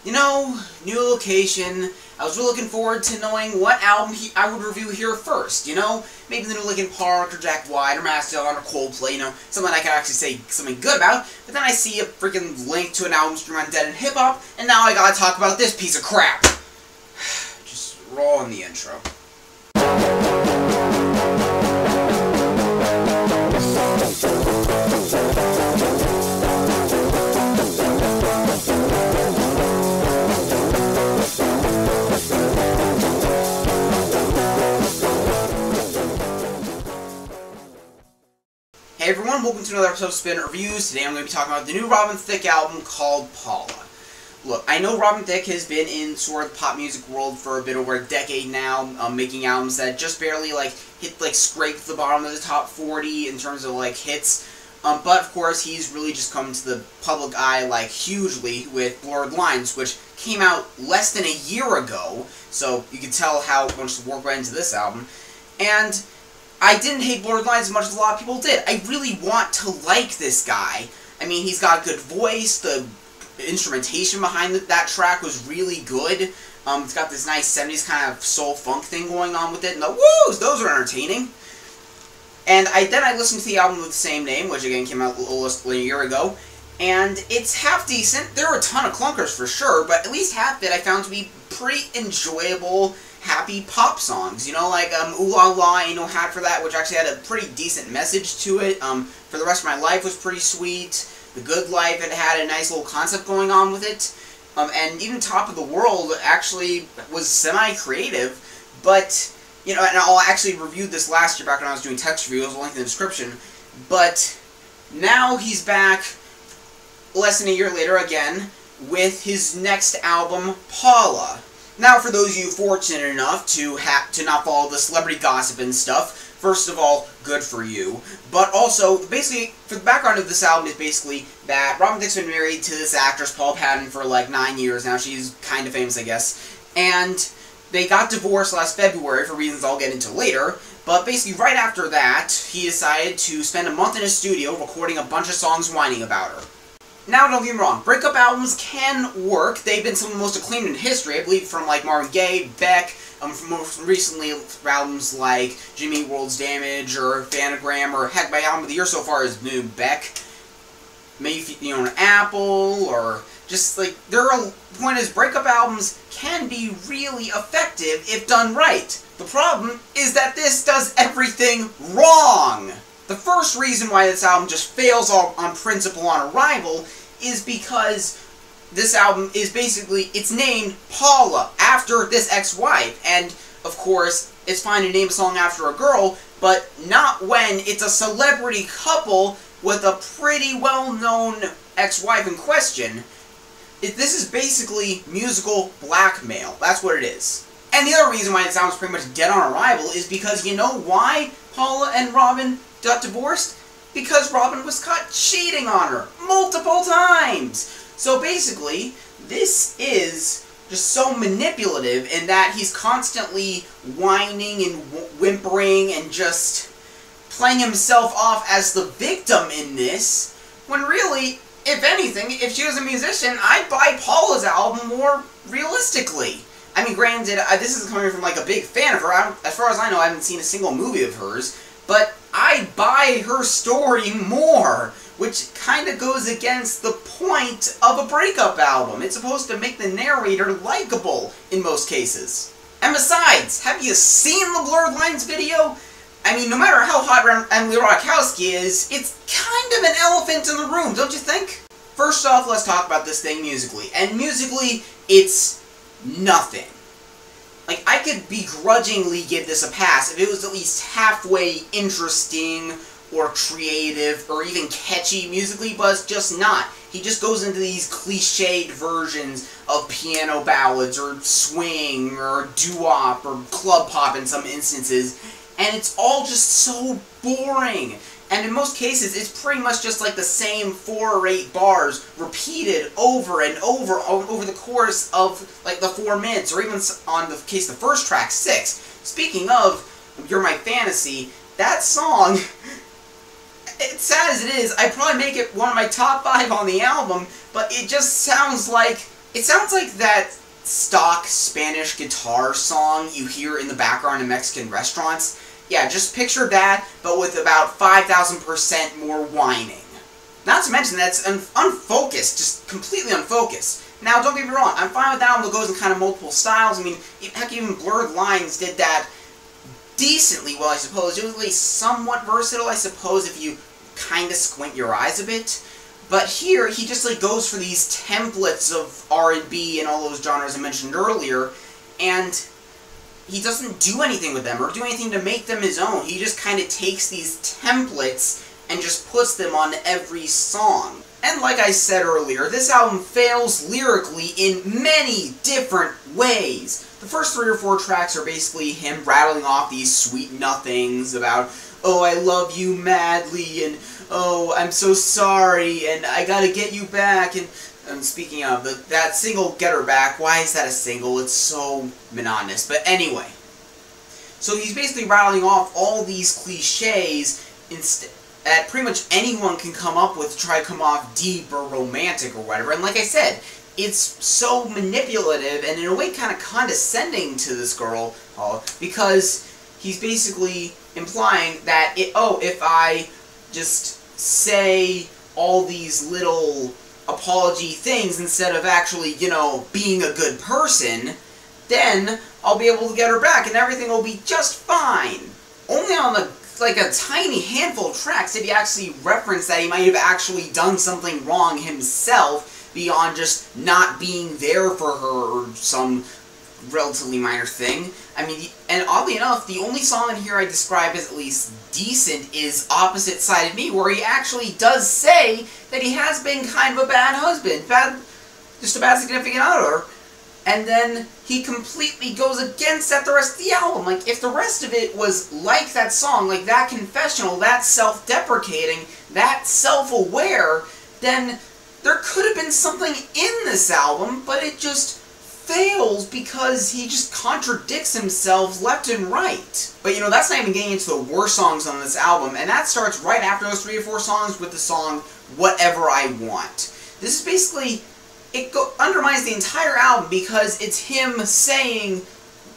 You know, new location. I was really looking forward to knowing what album I would review here first, you know? Maybe the new Linkin Park, or Jack White, or Mastodon, or Coldplay, you know? Something I could actually say something good about, but then I see a freaking link to an album stream on Dead and Hip Hop, and now I gotta talk about this piece of crap. Just roll in the intro. Hey everyone, welcome to another episode of Spin Reviews. Today I'm going to be talking about the new Robin Thicke album called Paula. Look, I know Robin Thicke has been in sort of the pop music world for a bit over a decade now, making albums that just barely scrape the bottom of the top 40 in terms of hits. But of course he's really just come to the public eye hugely with Blurred Lines, which came out less than a year ago, so you can tell how much work went into this album. And I didn't hate Blurred Lines as much as a lot of people did. I really want to like this guy. I mean, he's got a good voice, the instrumentation behind that track was really good. It's got this nice 70s kind of soul-funk thing going on with it, and the woos, those are entertaining. And then I listened to the album with the same name, which again came out a little less than a year ago, and it's half decent. There are a ton of clunkers for sure, but at least half of it I found to be pretty enjoyable, happy pop songs, you know, like Ooh La La, Ain't No Hat for That, which actually had a pretty decent message to it. For the Rest of My Life was pretty sweet. The Good Life, it had a nice little concept going on with it. And even Top of the World actually was semi-creative, but, you know, and I'll actually review this last year back when I was doing text reviews, I'll link in the description, but now he's back less than a year later again with his next album, Paula. Now, for those of you fortunate enough to not follow the celebrity gossip and stuff, first of all, good for you. But also, basically, for the background of this album is basically that Robin Thicke's been married to this actress, Paula Patton, for 9 years now. She's kind of famous, I guess. And they got divorced last February for reasons I'll get into later. But basically, right after that, he decided to spend a month in his studio recording a bunch of songs whining about her. Now, don't get me wrong, breakup albums can work. They've been some of the most acclaimed in history, I believe, from Marvin Gaye, Beck, from most recently albums like Jimmy Eat World's Damage, or Phanogram, or heck, my album of the year so far is new Beck. Maybe, you know, an Apple, or just the point is, breakup albums can be really effective if done right. The problem is that this does everything wrong. The first reason why this album just fails on principle on arrival is because this album is basically, it's named Paula, after this ex-wife, and of course, it's fine to name a song after a girl, but not when it's a celebrity couple with a pretty well-known ex-wife in question. This is basically musical blackmail, that's what it is. And the other reason why this album's pretty much dead on arrival is because you know why Paula and Robin got divorced? Because Robin was caught cheating on her multiple times. So basically, this is just so manipulative in that he's constantly whining and whimpering and just playing himself off as the victim in this, when really, if anything, if she was a musician, I'd buy Paula's album more realistically. I mean, granted, this is coming from a big fan of her. As far as I know, I haven't seen a single movie of hers, but I buy her story more, which kind of goes against the point of a breakup album. It's supposed to make the narrator likable in most cases. And besides, have you seen the Blurred Lines video? I mean, no matter how hot Emily Ratajkowski is, it's kind of an elephant in the room, don't you think? First off, let's talk about this thing musically. And musically, it's nothing. I could begrudgingly give this a pass if it was at least halfway interesting or creative or even catchy musically, but it's just not. He just goes into these cliched versions of piano ballads or swing or doo-wop or club pop in some instances, and it's all just so boring. And in most cases, it's pretty much just the same 4 or 8 bars repeated over and over the course of the 4 minutes, or even on the case of the first track, 6. Speaking of You're My Fantasy, that song, it's sad as it is, I'd probably make it one of my top 5 on the album, but it just sounds like It sounds like that stock Spanish guitar song you hear in the background in Mexican restaurants. Yeah, just picture that, but with about 5,000% more whining. Not to mention that's unfocused, just completely unfocused. Now, don't get me wrong, I'm fine with that album that goes in kind of multiple styles. I mean, heck, even Blurred Lines did that decently well, I suppose. It was at least somewhat versatile, I suppose, if you kind of squint your eyes a bit. But here, he just like goes for these templates of R&B and all those genres I mentioned earlier, and he doesn't do anything with them or do anything to make them his own. He just kind of takes these templates and just puts them on every song. And like I said earlier, this album fails lyrically in many different ways. The first 3 or 4 tracks are basically him rattling off these sweet nothings about, oh, I love you madly, and oh, I'm so sorry, and I gotta get you back, and speaking of, that single, Get Her Back, why is that a single? It's so monotonous. But anyway, so he's basically rattling off all these cliches that pretty much anyone can come up with to try to come off deep or romantic or whatever. And like I said, it's so manipulative and in a way kind of condescending to this girl, because he's basically implying that, if I just say all these little apology things instead of actually, you know, being a good person, then I'll be able to get her back and everything will be just fine. Only on a tiny handful of tracks did he actually reference that he might have actually done something wrong himself beyond just not being there for her or some relatively minor thing. I mean, and oddly enough, the only song in here I describe as at least decent is Opposite Side of Me, where he actually does say that he has been kind of a bad husband, just a bad significant other, and then he completely goes against that the rest of the album. Like, if the rest of it was like that song, like that confessional, that self-deprecating, that self-aware, then there could have been something in this album, but it just fails because he just contradicts himself left and right. But you know, that's not even getting into the worst songs on this album, and that starts right after those 3 or 4 songs with the song Whatever I Want. This is basically, undermines the entire album because it's him saying,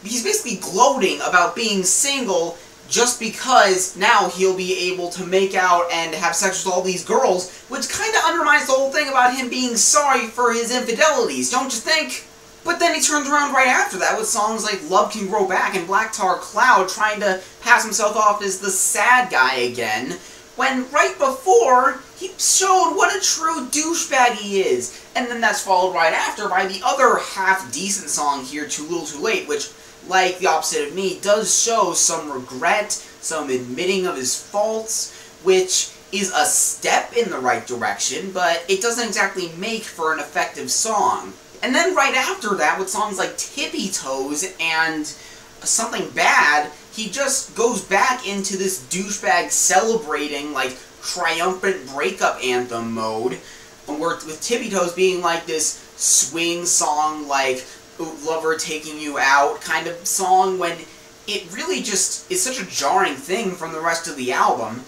he's basically gloating about being single just because now he'll be able to make out and have sex with all these girls, which kind of undermines the whole thing about him being sorry for his infidelities, don't you think? But then he turns around right after that with songs like Love Can Grow Back and Black Tar Cloud, trying to pass himself off as the sad guy again, when right before he showed what a true douchebag he is. And then that's followed right after by the other half-decent song here, Too Little Too Late, which, like The Opposite of Me, does show some regret, some admitting of his faults, which is a step in the right direction, but it doesn't exactly make for an effective song. And then right after that, with songs like Tippy Toes and Something Bad, he just goes back into this douchebag celebrating, like, triumphant breakup anthem mode, with Tippy Toes being like this swing song, like, Lover Taking You Out kind of song, when it really just is such a jarring thing from the rest of the album.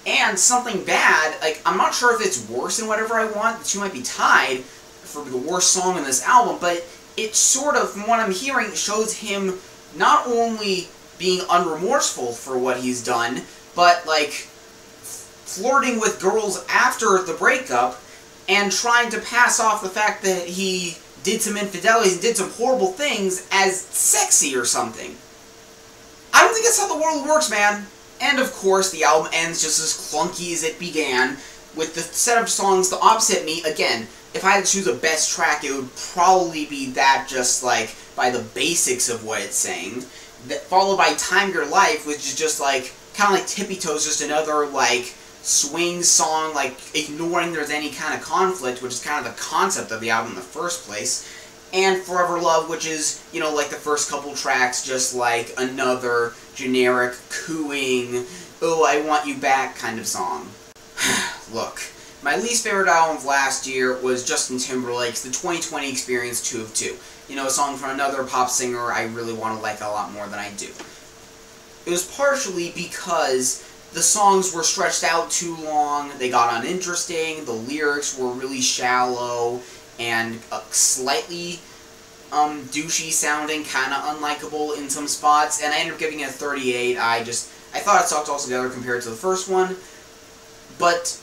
And Something Bad, like, I'm not sure if it's worse than Whatever I Want, the two might be tied for the worst song in this album, but it sort of, from what I'm hearing, shows him not only being unremorseful for what he's done, but, like, flirting with girls after the breakup, and trying to pass off the fact that he did some infidelities and did some horrible things as sexy or something. I don't think that's how the world works, man. And of course, the album ends just as clunky as it began, with the set of songs The Opposite of Me. Again, if I had to choose a best track, it would probably be that, just like by the basics of what it's saying. Followed by Time Your Life, which is just like, kind of like Tippy Toes, just another like swing song, like ignoring there's any kind of conflict, which is kind of the concept of the album in the first place. And Forever Love, which is, you know, like the first couple tracks, just like another generic cooing, oh, I want you back kind of song. Look, my least favorite album of last year was Justin Timberlake's The 2020 Experience 2 of 2. You know, a song from another pop singer I really want to like a lot more than I do. It was partially because the songs were stretched out too long, they got uninteresting, the lyrics were really shallow, and slightly douchey sounding, kind of unlikable in some spots, and I ended up giving it a 38. I thought it sucked altogether compared to the first one, but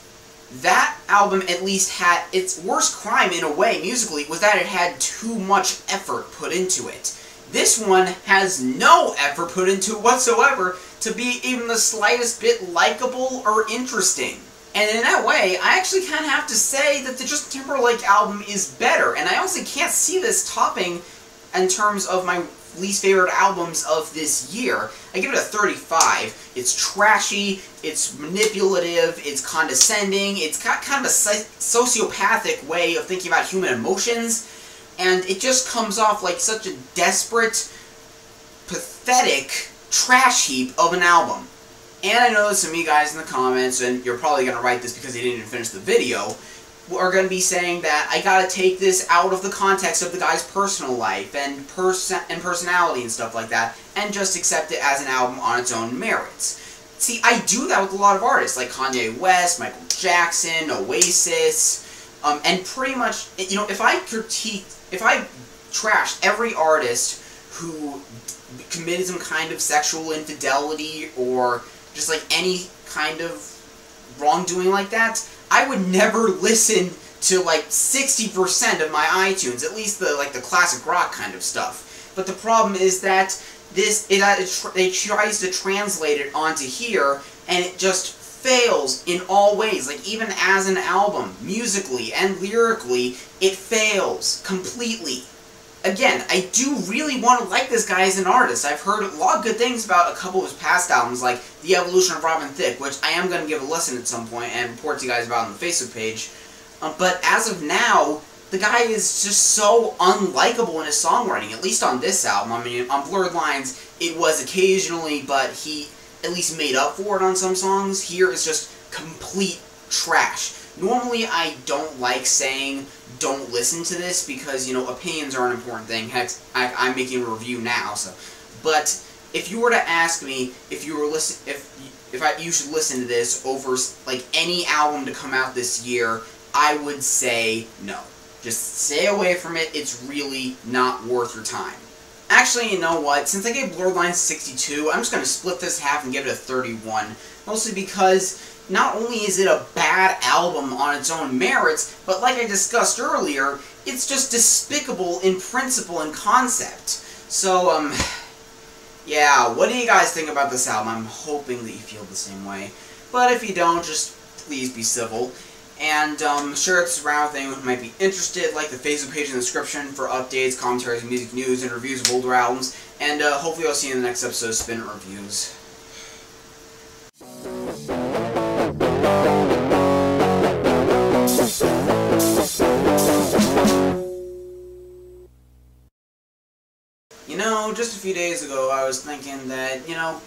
that album at least had its worst crime in a way musically was that it had too much effort put into it. This one has no effort put into it whatsoever to be even the slightest bit likable or interesting. And in that way, I actually kind of have to say that the Justin Timberlake album is better, and I honestly can't see this topping in terms of my least favorite albums of this year. I give it a 35. It's trashy, it's manipulative, it's condescending, it's got kind of a sociopathic way of thinking about human emotions, and it just comes off like such a desperate, pathetic trash heap of an album. And I know some of you guys in the comments, and you're probably going to write this because you didn't even finish the video, are going to be saying that I gotta take this out of the context of the guy's personal life and personality and stuff like that, and just accept it as an album on its own merits. See, I do that with a lot of artists, like Kanye West, Michael Jackson, Oasis, and pretty much, you know, if I trashed every artist who committed some kind of sexual infidelity or just like any kind of wrongdoing like that, I would never listen to like 60% of my iTunes, at least the the classic rock kind of stuff. But the problem is that it tries to translate it onto here, and it just fails in all ways. Like, even as an album, musically and lyrically, it fails completely. Again, I do really want to like this guy as an artist. I've heard a lot of good things about a couple of his past albums, like The Evolution of Robin Thicke, which I am going to give a listen at some point and report to you guys about on the Facebook page. But as of now, the guy is just so unlikable in his songwriting, at least on this album. I mean, on Blurred Lines, it was occasionally, but he at least made up for it on some songs. Here is just complete trash. Normally, I don't like saying, don't listen to this, because, you know, opinions are an important thing. Heck, I'm making a review now, so. But if you were to ask me if you should listen to this over, like, any album to come out this year, I would say no. Just stay away from it. It's really not worth your time. Actually, you know what? Since I gave Blurred Lines 62, I'm just going to split this half and give it a 31. Mostly because not only is it a bad album on its own merits, but like I discussed earlier, it's just despicable in principle and concept. So, yeah, what do you guys think about this album? I'm hoping that you feel the same way. But if you don't, just please be civil. And share this around with anyone who might be interested. Like the Facebook page in the description for updates, commentaries, music news, and reviews of older albums. And hopefully I'll see you in the next episode of Spin It Reviews. You know, just a few days ago I was thinking that, you know,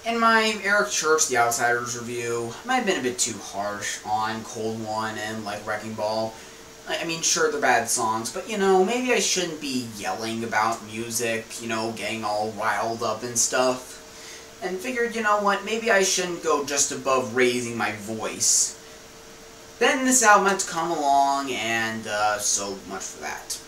in my Eric Church The Outsiders review, I might have been a bit too harsh on Cold One and, like, Wrecking Ball. I mean, sure, they're bad songs, but, you know, maybe I shouldn't be yelling about music, you know, getting all riled up and stuff. And figured, you know what, maybe I shouldn't go just above raising my voice. Then this album had to come along, and so much for that.